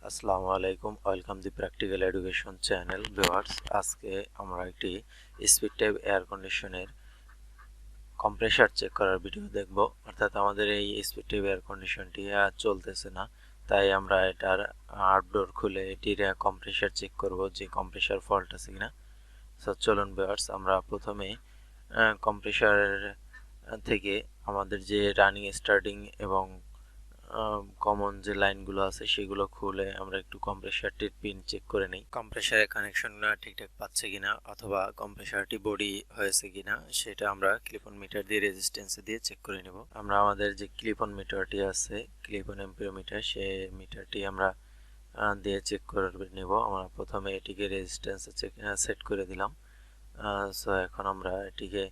আসসালামু আলাইকুম, ওয়েলকাম দি practical education channel viewers. আজকে আমরা একটি স্পিড টাইপ এয়ার কন্ডিশনের কম্প্রেসার চেক করার ভিডিও দেখব। অর্থাৎ আমাদের এই স্পিড টাইপ এয়ার কন্ডিশনটি চলতেছে না, তাই আমরা এটার আউটডোর খুলে এটির কম্প্রেসার চেক করব যে কম্প্রেসার ফল্ট আছে কিনা। সো চলুন ভিউয়ার্স, আমরা প্রথমে কম্প্রেসার থেকে আমাদের যে রানিং স্টার্টিং এবং কমন যে লাইনগুলো আছে সেগুলো খুলে আমরা একটু কম্প্রেসারটির পিন চেক করে নিই, কম্প্রেসারের কানেকশনটা ঠিকঠাক পাচ্ছে কিনা অথবা কম্প্রেসারটি বডি হয়েছে কিনা সেটা আমরা ক্লিপ অন মিটার দিয়ে রেজিস্ট্যান্স দিয়ে চেক করে নেব। আমরা আমাদের যে ক্লিপ অন মিটারটি আছে, ক্লিপ অন অ্যাম্পিওমিটার, সেই মিটারটি আমরা দিয়ে চেক করে নেব। আমরা প্রথমে এটিকে রেজিস্ট্যান্সে সেট করে দিলাম। সো এখন আমরা এটিকে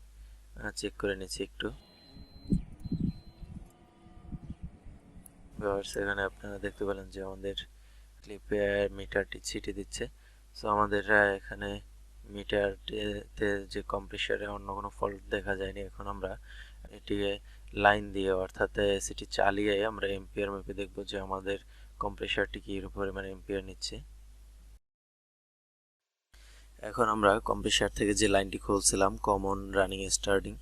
চেক করে নিচ্ছি একটু। এখানে আপনারা দেখতে পেলেন যে আমাদের ক্লিপে মিটারটি ছিটে দিচ্ছে। সো আমাদের এখানে মিটারটিতে যে কম্প্রেসারে অন্য কোনো ফল্ট দেখা যায়নি। এখন আমরা এটিকে লাইন দিয়ে অর্থাৎ এসিটি চালিয়ে আমরা এম্পিয়ার মেপে দেখব যে আমাদের কম্প্রেসারটি কি পরিমাণে এম্পিয়ার নিচ্ছে। এখন আমরা কম্প্রেসার থেকে যে লাইনটি খুলছিলাম কমন রানিং স্টার্টিং,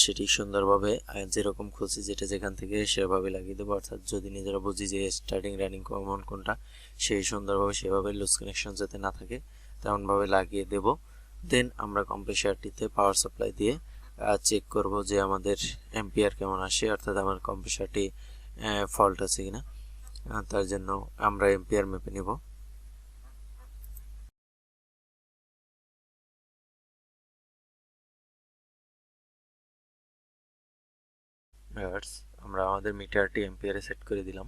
সেটি সুন্দরভাবে যেরকম খুলছি যেটা যেখান থেকে সেভাবে লাগিয়ে দেবো। অর্থাৎ যদি নিজেরা বুঝি যে স্টার্টিং রানিং কমন কোনটা, সেই সুন্দরভাবে সেভাবে লুজ কানেকশন যাতে না থাকে তেমনভাবে লাগিয়ে দেব। দেন আমরা কম্প্রেসারটিতে পাওয়ার সাপ্লাই দিয়ে চেক করব যে আমাদের এম্পিয়ার কেমন আসে, অর্থাৎ আমার কম্প্রেসারটি ফল্ট আছে কিনা। তার জন্য আমরা এম্পিয়ার মেপে নেব। আমরা আমাদের মিটারটি এম্পিয়ারে সেট করে দিলাম।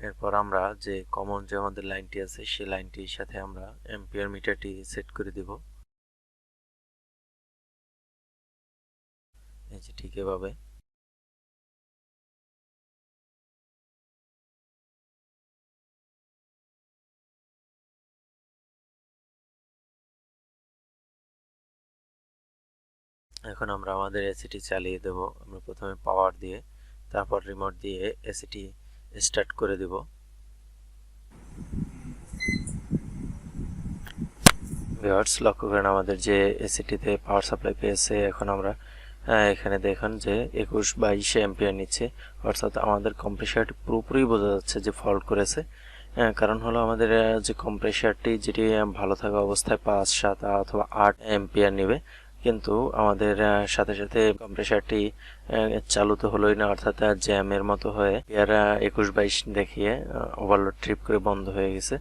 এরপর আমরা যে কমন যে আমাদের লাইনটি আছে সেই লাইনটির সাথে আমরা এম্পিয়ার মিটারটি সেট করে দেব। এই যে ঠিক এভাবে। এখন আমরা আমাদের এসিটি চালিয়ে দেব। আমরা প্রথমে পাওয়ার দিয়ে তারপর রিমোট দিয়ে এসিটি স্টার্ট করে দেব। ভিউয়ার্স লক্ষ্য করেন আমাদের যে এসিটিতে পাওয়ার সাপ্লাই পেয়েছে। এখন আমরা এখানে দেখুন যে 21-22 এম্পিয়ার নিচ্ছে, অর্থাৎ আমাদের কম্প্রেসারটি পুরোপুরি বোঝা যাচ্ছে যে ফল্ট করেছে। কারণ হলো আমাদের যে কম্প্রেসারটি যেটি ভালো থাকা অবস্থায় 5, 7 অথবা 8 এম্পিয়ার নেবে, কিন্তু আমাদের সাথে সাথে কম্প্রেসারটি চালু তো হলোই না, অর্থাৎ জ্যামের মতো হয়ে এর 21-22 দেখিয়ে ওভারলোড ট্রিপ করে বন্ধ হয়ে গেছে।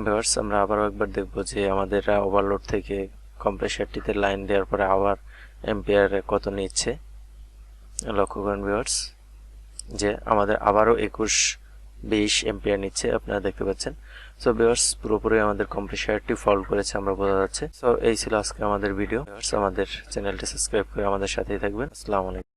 ভিউয়ার্স আমরা আবারও একবার দেখব যে আমাদের ওভারলোড থেকে কম্প্রেসারটিতে লাইন দেওয়ার পরে আবার এম্পিয়ার কত নিচ্ছে। লক্ষ্য করেন ভিউয়ার্স যে আমাদের আবারও 21-20 এম্পিয়ার নিচ্ছে, আপনারা দেখতে পাচ্ছেন। সো ভিউয়ার্স পুরোপুরি আমাদের কম্প্রেসারটি ফল্ট করেছে আমরা বোঝা যাচ্ছে। সো এই ছিল আজকে আমাদের ভিডিও। ভিউয়ার্স আমাদের চ্যানেলটি সাবস্ক্রাইব করে আমাদের সাথেই থাকবেন। আসসালামু আলাইকুম।